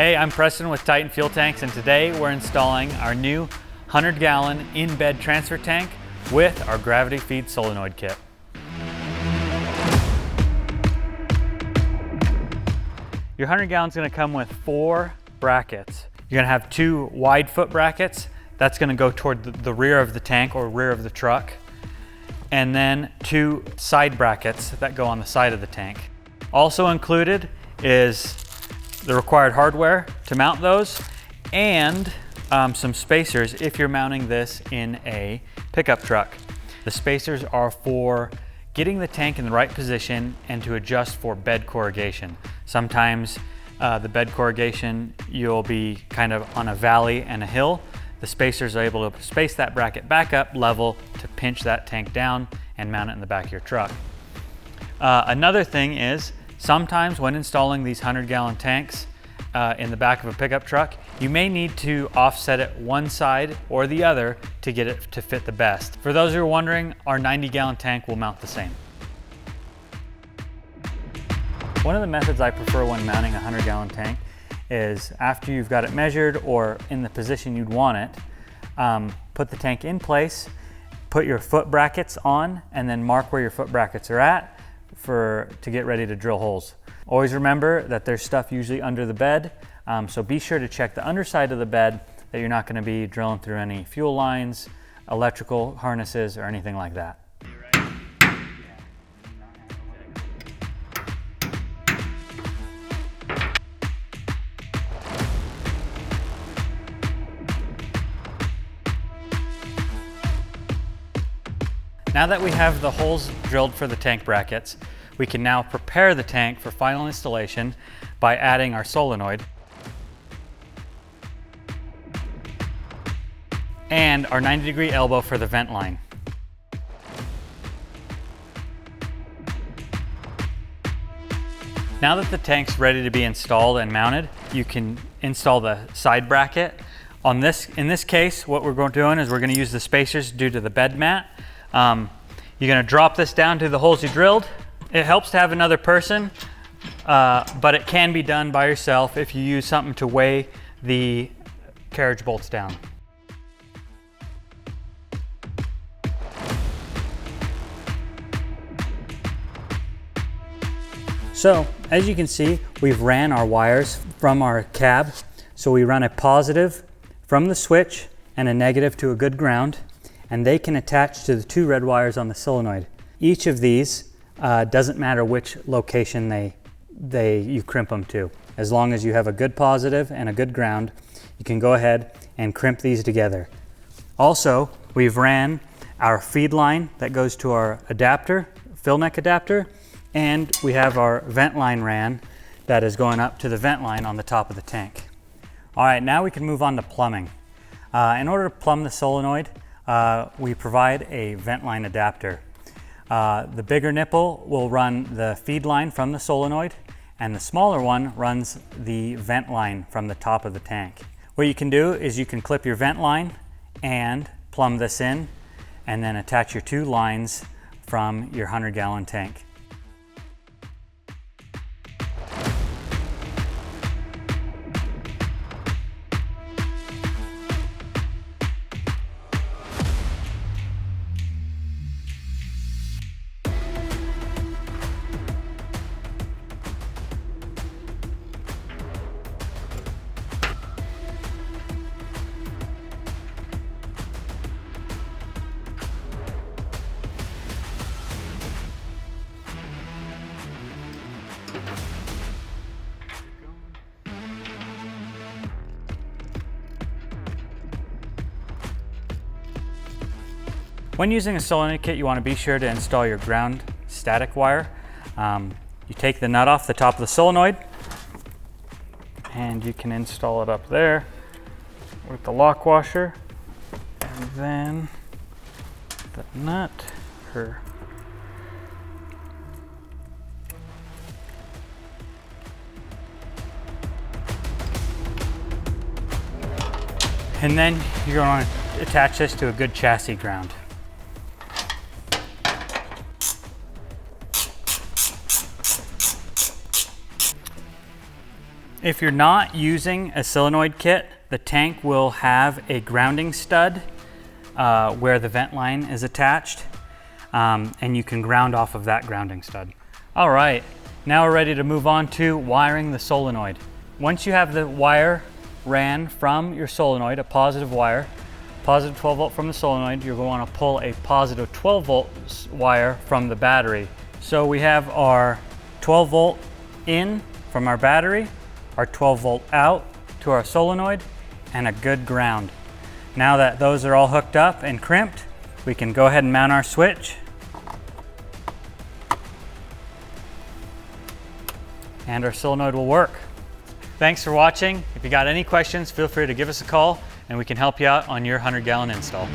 Hey, I'm Preston with Titan Fuel Tanks, and today we're installing our new 100-gallon in-bed transfer tank with our gravity feed solenoid kit. Your 100 gallons is going to come with 4 brackets. You're going to have 2 wide foot brackets. That's going to go toward the rear of the tank or rear of the truck. And then 2 side brackets that go on the side of the tank. Also included is the required hardware to mount those and some spacers if you're mounting this in a pickup truck. The spacers are for getting the tank in the right position and to adjust for bed corrugation. Sometimes the bed corrugation, you'll be kind of on a valley and a hill. The spacers are able to space that bracket back up level to pinch that tank down and mount it in the back of your truck. Another thing is, sometimes when installing these 100-gallon tanks in the back of a pickup truck, you may need to offset it one side or the other to get it to fit the best. For those who are wondering, our 90-gallon tank will mount the same. One of the methods I prefer when mounting a 100-gallon tank is after you've got it measured or in the position you'd want it, put the tank in place, put your foot brackets on, and then mark where your foot brackets are at to get ready to drill holes. Always remember that there's stuff usually under the bed, so be sure to check the underside of the bed that you're not going to be drilling through any fuel lines, electrical harnesses, or anything like that. Now that we have the holes drilled for the tank brackets, we can now prepare the tank for final installation by adding our solenoid and our 90-degree elbow for the vent line. Now that the tank's ready to be installed and mounted, you can install the side bracket. In this case, what we're doing is we're going to use the spacers due to the bed mat. You're going to drop this down to the holes you drilled. It helps to have another person, but it can be done by yourself if you use something to weigh the carriage bolts down. So, as you can see, we've ran our wires from our cab. So we run a positive from the switch and a negative to a good ground, and they can attach to the 2 red wires on the solenoid. Each of these doesn't matter which location you crimp them to. As long as you have a good positive and a good ground, you can go ahead and crimp these together. Also, we've ran our feed line that goes to our adapter, fill neck adapter, and we have our vent line ran that is going up to the vent line on the top of the tank. All right, now we can move on to plumbing. In order to plumb the solenoid, we provide a vent line adapter. The bigger nipple will run the feed line from the solenoid, and the smaller one runs the vent line from the top of the tank. What you can do is you can clip your vent line and plumb this in, and then attach your 2 lines from your 100-gallon tank. When using a solenoid kit, you want to be sure to install your ground static wire. You take the nut off the top of the solenoid and you can install it up there with the lock washer, and then the nut and then you're going to attach this to a good chassis ground. If you're not using a solenoid kit, the tank will have a grounding stud where the vent line is attached, and you can ground off of that grounding stud. All right, now we're ready to move on to wiring the solenoid. Once you have the wire ran from your solenoid, a positive wire, positive 12 volt from the solenoid, you're going to want to pull a positive 12 volt wire from the battery. So we have our 12 volt in from our battery, our 12 volt out to our solenoid, and a good ground. Now that those are all hooked up and crimped, we can go ahead and mount our switch. And our solenoid will work. Thanks for watching. If you got any questions, feel free to give us a call and we can help you out on your 100-gallon install.